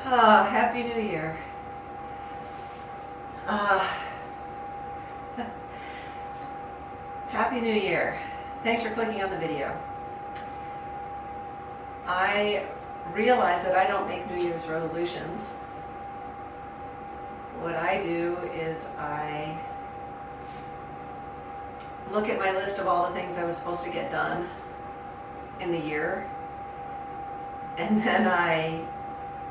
Happy New Year. Happy New Year. Thanks for clicking on the video. I realize that I don't make New Year's resolutions. What I do is I look at my list of all the things I was supposed to get done in the year, and then I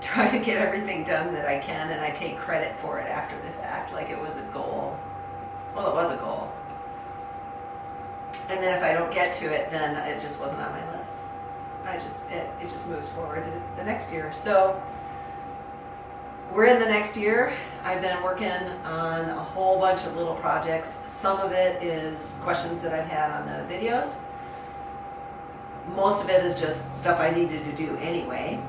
try to get everything done that I can, and I take credit for it after the fact, like it was a goal. Well, it was a goal. And then if I don't get to it, then it just wasn't on my list. It just moves forward to the next year. So we're in the next year. I've been working on a whole bunch of little projects. Some of it is questions that I've had on the videos. Most of it is just stuff I needed to do anyway.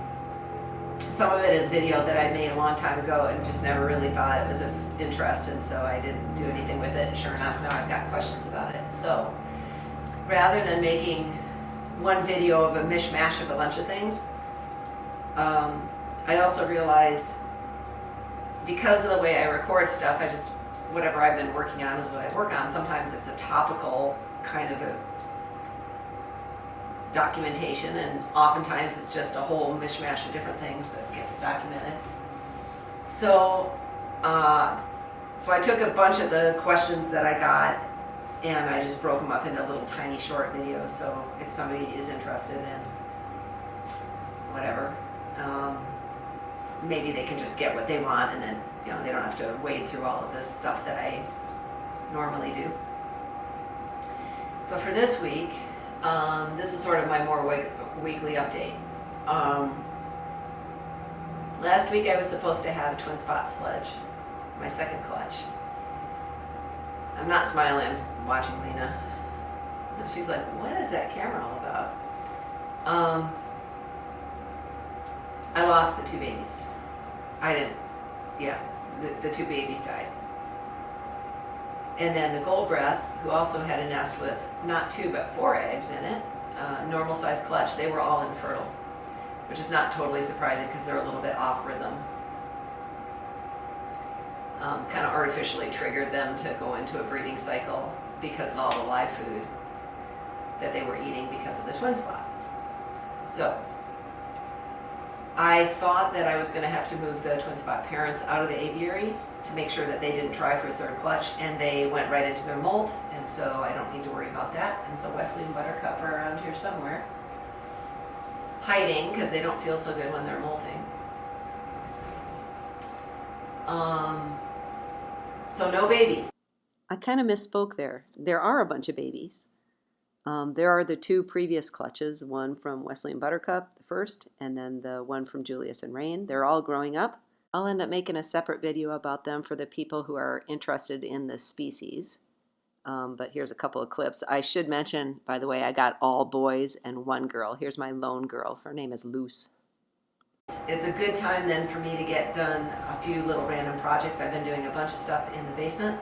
Some of it is video that I made a long time ago and just never really thought it was of interest, and so I didn't do anything with it. And sure enough, now I've got questions about it. So rather than making one video of a mishmash of a bunch of things, I also realized, because of the way I record stuff, whatever I've been working on is what I work on. Sometimes it's a topical kind of a documentation, and oftentimes it's just a whole mishmash of different things that gets documented. So I took a bunch of the questions that I got and I just broke them up into little tiny short videos. So if somebody is interested in whatever, maybe they can just get what they want, and then they don't have to wade through all of this stuff that I normally do. But for this week, this is sort of my more weekly update. Last week I was supposed to have twin spot sledge, my second clutch. I'm not smiling, I'm watching Lena. And she's like, what is that camera all about? I lost the two babies. The two babies died. And then the gold breast, who also had a nest with not 2 but 4 eggs in it, normal size clutch, they were all infertile, which is not totally surprising because they're a little bit off rhythm. Kind of artificially triggered them to go into a breeding cycle because of all the live food that they were eating because of the twin spots. So I thought that I was going to have to move the twin spot parents out of the aviary to make sure that they didn't try for a third clutch, and they went right into their molt, and so I don't need to worry about that. And so Wesley and Buttercup are around here somewhere, hiding because they don't feel so good when they're molting. So no babies. I kind of misspoke there. There are a bunch of babies. There are the 2 previous clutches, one from Wesley and Buttercup, the first, and then the one from Julius and Rain. They're all growing up. I'll end up making a separate video about them for the people who are interested in the species. But here's a couple of clips. I should mention, by the way, I got all boys and 1 girl. Here's my lone girl. Her name is Luce. It's a good time then for me to get done a few little random projects. I've been doing a bunch of stuff in the basement,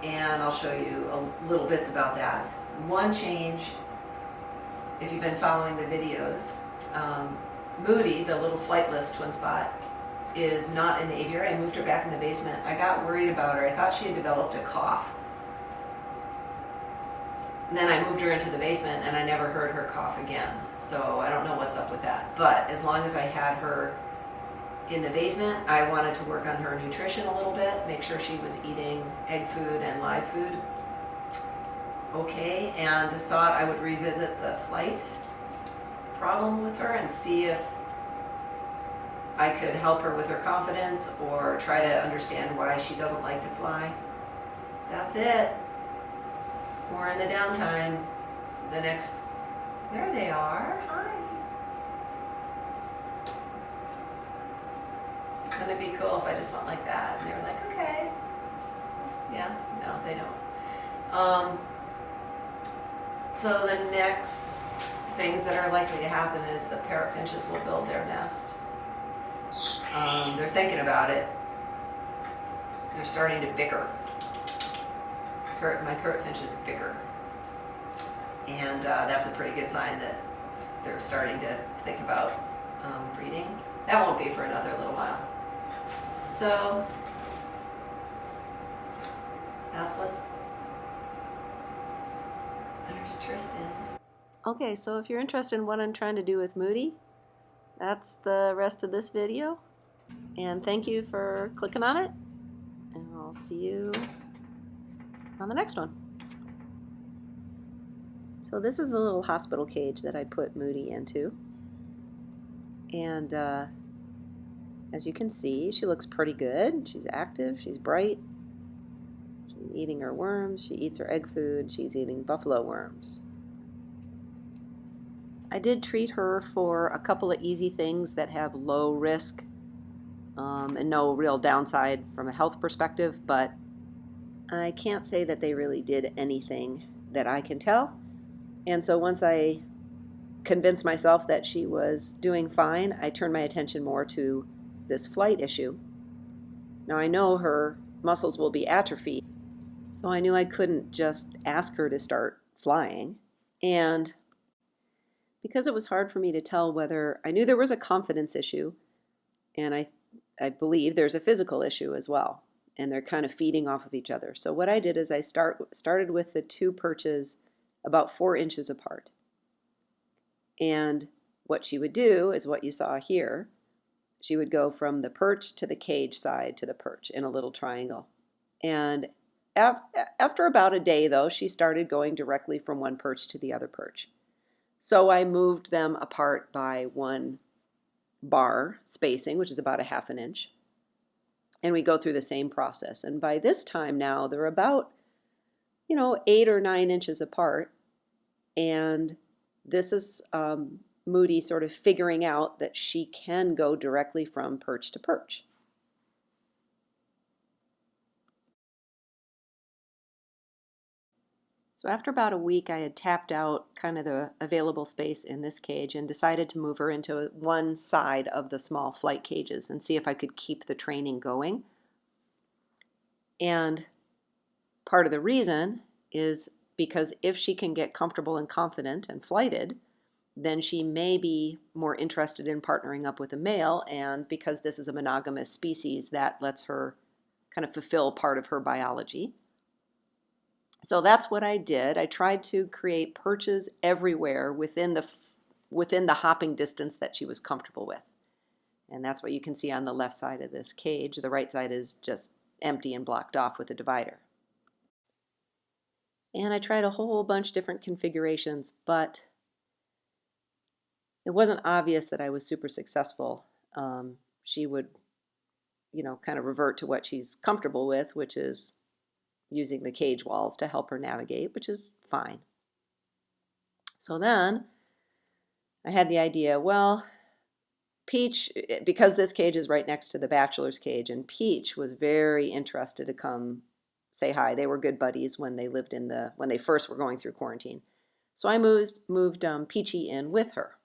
and I'll show you little bits about that. One change, if you've been following the videos, Moody, the little flightless twin spot, is not in the aviary. I moved her back in the basement. I got worried about her. I thought she had developed a cough. And then I moved her into the basement and I never heard her cough again. So I don't know what's up with that. But as long as I had her in the basement, I wanted to work on her nutrition a little bit, make sure she was eating egg food and live food okay, and thought I would revisit the flight problem with her and see if I could help her with her confidence or try to understand why she doesn't like to fly. That's it. We're in the downtime. There they are. Hi. Wouldn't it be cool if I just went like that? And they were like, okay. Yeah, no, they don't. So the next things that are likely to happen is the parrot finches will build their nest. They're thinking about it. They're starting to bicker. My parrot finches bicker. And that's a pretty good sign that they're starting to think about breeding. That won't be for another little while. So that's what's. There's Tristan. Okay, so if you're interested in what I'm trying to do with Moody, that's the rest of this video. And thank you for clicking on it. And I'll see you on the next one. So this is the little hospital cage that I put Moody into. And as you can see, she looks pretty good. She's active, she's bright. She's eating her worms, she eats her egg food, she's eating buffalo worms. I did treat her for a couple of easy things that have low risk and no real downside from a health perspective, but I can't say that they really did anything that I can tell. And so once I convinced myself that she was doing fine, I turned my attention more to this flight issue. Now I know her muscles will be atrophied, so I knew I couldn't just ask her to start flying. And because it was hard for me to tell whether, I knew there was a confidence issue, and I believe there's a physical issue as well, and they're kind of feeding off of each other. So what I did is I started with the two perches about 4 inches apart. And what she would do is what you saw here. She would go from the perch to the cage side to the perch in a little triangle. And after about a day, though, she started going directly from one perch to the other perch. So I moved them apart by 1 bar spacing, which is about a 1/2 inch. And we go through the same process. And by this time now, they're about, 8 or 9 inches apart. And this is Moody sort of figuring out that she can go directly from perch to perch. So after about a week, I had tapped out kind of the available space in this cage and decided to move her into one side of the small flight cages and see if I could keep the training going. And part of the reason is because if she can get comfortable and confident and flighted, then she may be more interested in partnering up with a male, and because this is a monogamous species, that lets her kind of fulfill part of her biology. So that's what I did. I tried to create perches everywhere within the hopping distance that she was comfortable with. And that's what you can see on the left side of this cage. The right side is just empty and blocked off with a divider. And I tried a whole bunch of different configurations, but it wasn't obvious that I was super successful. She would, kind of revert to what she's comfortable with, which is using the cage walls to help her navigate, which is fine. So then I had the idea, well, Peach, because this cage is right next to the bachelor's cage, and Peach was very interested to come say hi. They were good buddies when they lived when they first were going through quarantine. So I moved Peachy in with her.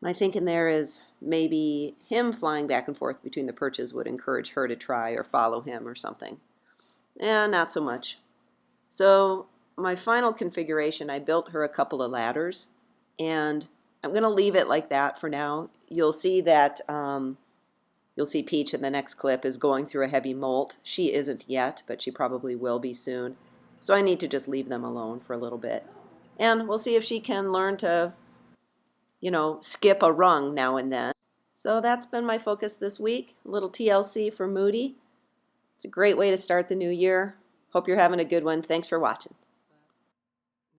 My thinking there is maybe him flying back and forth between the perches would encourage her to try or follow him or something. Not so much. So my final configuration, I built her a couple of ladders, and I'm going to leave it like that for now. You'll see that you'll see Peach in the next clip is going through a heavy molt. She isn't yet, but she probably will be soon. So I need to just leave them alone for a little bit. And we'll see if she can learn to, skip a rung now and then. So that's been my focus this week. A little TLC for Moody. It's a great way to start the new year. Hope you're having a good one. Thanks for watching.